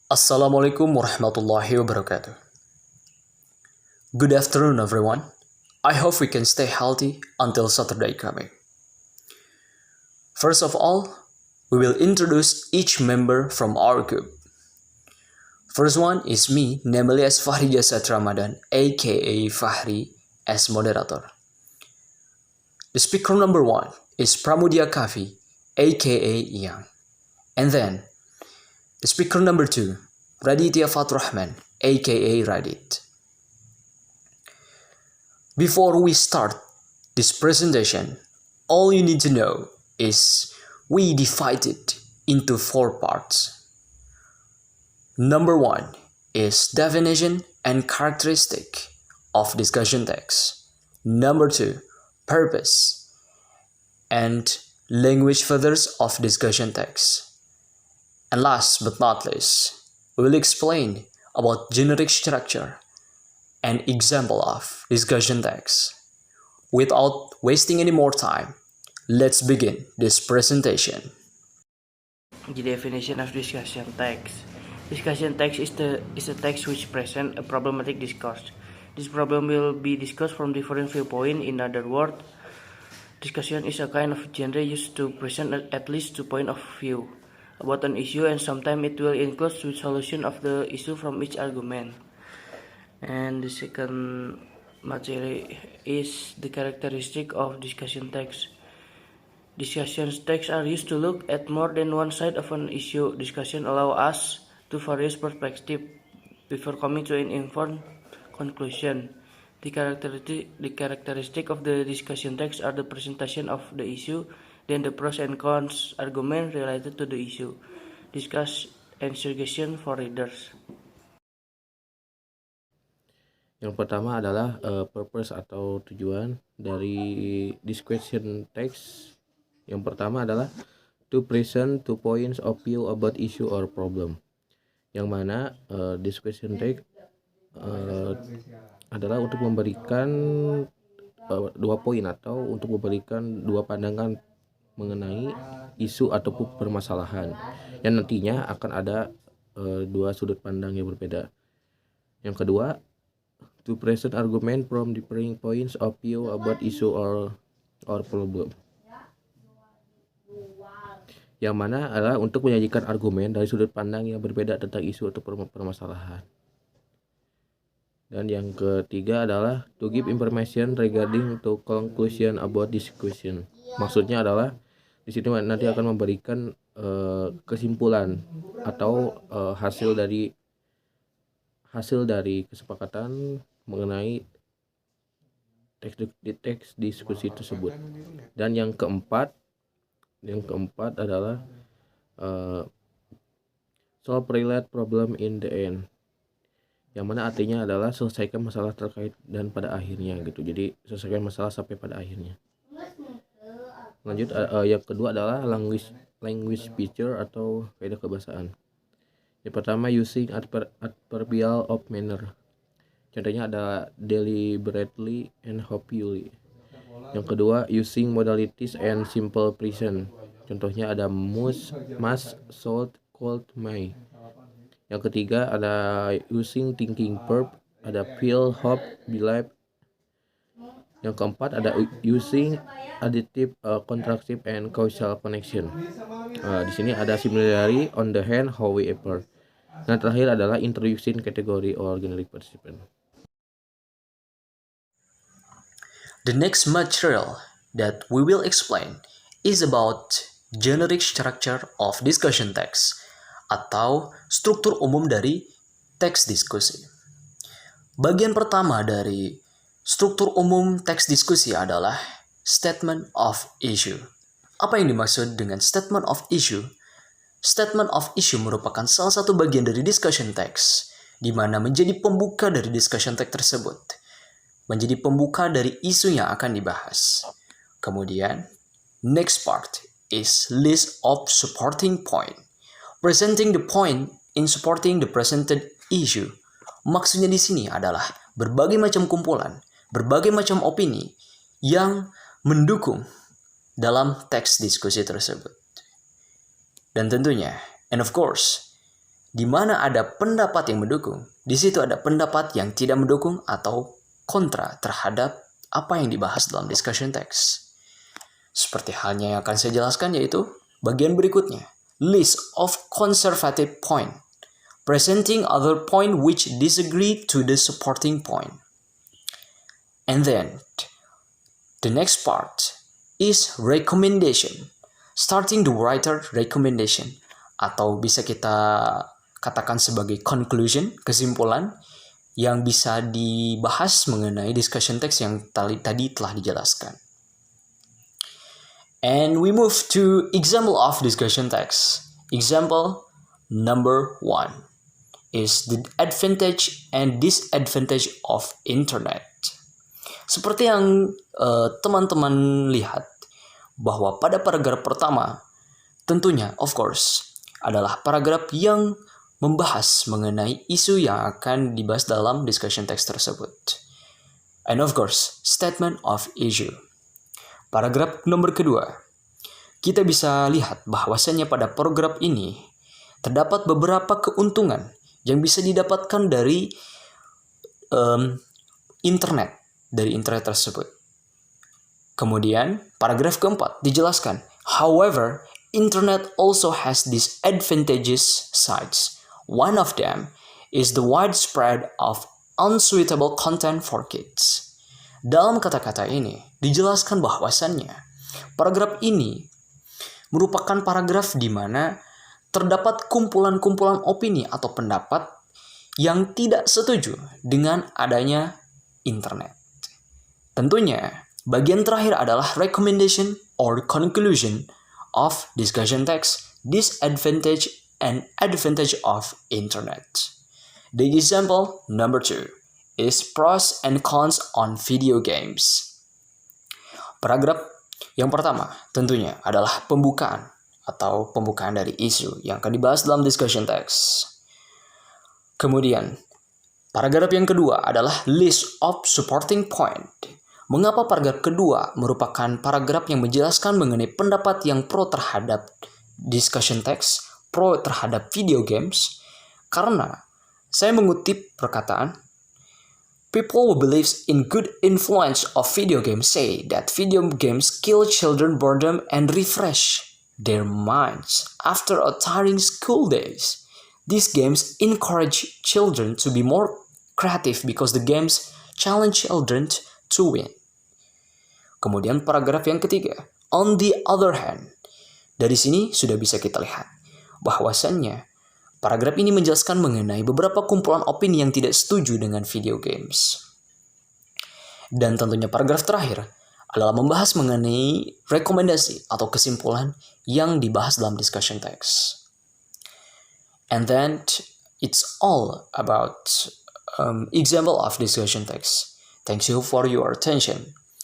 Assalamualaikum warahmatullahi wabarakatuh. Good afternoon, everyone. I hope we can stay healthy until Saturday coming. First of all, we will introduce each member from our group. First one is me, namely as Fahri Jasad Ramadan, aka Fahri, as moderator. The speaker number one is Pramudia Kavi, aka Yang. And then, the speaker number two, Raditya Fatrahman, aka Radit. Before we start this presentation, all you need to know is we divide it into 4 parts. Number 1 is definition and characteristic of discussion text. Number 2, purpose and language feathers of discussion text. And last but not least, we will explain about generic structure and example of discussion text. Without wasting any more time, let's begin this presentation. The definition of discussion text. Discussion text is a text which presents a problematic discourse. This problem will be discussed from different viewpoints. In other words, discussion is a kind of genre used to present at least 2 points of view about an issue, and sometimes it will include the solution of the issue from each argument. And the second material is the characteristic of discussion text. Discussion texts are used to look at more than one side of an issue. Discussion allow us to various perspectives before coming to an informed conclusion. The characteristic of the discussion text are the presentation of the issue, then the pros and cons argument related to the issue, discuss and suggestion for readers. Yang pertama adalah purpose atau tujuan dari discussion text. Yang pertama adalah to present 2 points of view about issue or problem. Yang mana discussion text adalah untuk memberikan 2 poin atau untuk memberikan 2 pandangan mengenai isu ataupun permasalahan yang nantinya akan ada 2 sudut pandang yang berbeda. Yang kedua, to present argument from differing points of view about issue or problem. Yang mana adalah untuk menyajikan argumen dari sudut pandang yang berbeda tentang isu atau permasalahan. Dan yang ketiga adalah to give information regarding to conclusion about discussion. Maksudnya adalah di sini nanti akan memberikan kesimpulan atau hasil dari kesepakatan mengenai teks diskusi tersebut. Dan yang keempat adalah solve related problem in the end, yang mana artinya adalah selesaikan masalah terkait dan pada akhirnya gitu. Jadi selesaikan masalah sampai pada akhirnya. Lanjut, yang kedua adalah language feature atau kaidah kebahasaan. Yang pertama, using adverbial of manner. Contohnya ada deliberately and hopefully. Yang kedua, using modalities and simple present. Contohnya ada must, should, could, may. Yang ketiga ada using thinking verb, ada feel, hope, believe. Yang keempat ada using adjective, contractive, and causal connection. Di sini ada similarly, on the hand, however. Dan terakhir adalah introducing category or generic participant. The next material that we will explain is about generic structure of discussion text atau struktur umum dari teks diskusi. Bagian pertama dari struktur umum teks diskusi adalah statement of issue. Apa yang dimaksud dengan statement of issue? Statement of issue merupakan salah satu bagian dari discussion text, di mana menjadi pembuka dari discussion text tersebut, menjadi pembuka dari isu yang akan dibahas. Kemudian, next part is list of supporting point. Presenting the point in supporting the presented issue. Maksudnya di sini adalah berbagai macam kumpulan, berbagai macam opini yang mendukung dalam teks diskusi tersebut. Dan tentunya, and of course, di mana ada pendapat yang mendukung, di situ ada pendapat yang tidak mendukung atau kontra terhadap apa yang dibahas dalam discussion text. Seperti halnya yang akan saya jelaskan yaitu bagian berikutnya, list of conservative point, presenting other point which disagree to the supporting point. And then, the next part is recommendation, starting the writer recommendation, atau bisa kita katakan sebagai conclusion, kesimpulan, yang bisa dibahas mengenai discussion text yang tadi telah dijelaskan. And we move to example of discussion text. Example number 1 is the advantage and disadvantage of internet. Seperti yang teman-teman lihat, bahwa pada paragraf pertama, tentunya of course, adalah paragraf yang membahas mengenai isu yang akan dibahas dalam discussion text tersebut. And of course, statement of issue. Paragraf nomor kedua, kita bisa lihat bahwasannya pada paragraf ini terdapat beberapa keuntungan yang bisa didapatkan dari internet tersebut. Kemudian, paragraf keempat dijelaskan, however, internet also has disadvantageous sides. One of them is the widespread of unsuitable content for kids. Dalam kata-kata ini, dijelaskan bahwasannya paragraf ini merupakan paragraf di mana terdapat kumpulan-kumpulan opini atau pendapat yang tidak setuju dengan adanya internet. Tentunya, bagian terakhir adalah recommendation or conclusion of discussion text, disadvantage and advantage of internet. The example number 2 is pros and cons on video games. Paragraf yang pertama tentunya adalah pembukaan dari isu yang akan dibahas dalam discussion text. Kemudian, paragraf yang kedua adalah list of supporting point. Mengapa paragraf kedua merupakan paragraf yang menjelaskan mengenai pendapat yang pro terhadap discussion text, pro terhadap video games? Karena saya mengutip perkataan, people who believes in good influence of video games say that video games kill children boredom and refresh their minds after a tiring school days. These games encourage children to be more creative because the games challenge children to win. Kemudian paragraf yang ketiga, on the other hand, dari sini sudah bisa kita lihat bahwasannya paragraf ini menjelaskan mengenai beberapa kumpulan opini yang tidak setuju dengan video games. Dan tentunya paragraf terakhir adalah membahas mengenai rekomendasi atau kesimpulan yang dibahas dalam discussion text. And then it's all about example of discussion text. Thanks you for your attention.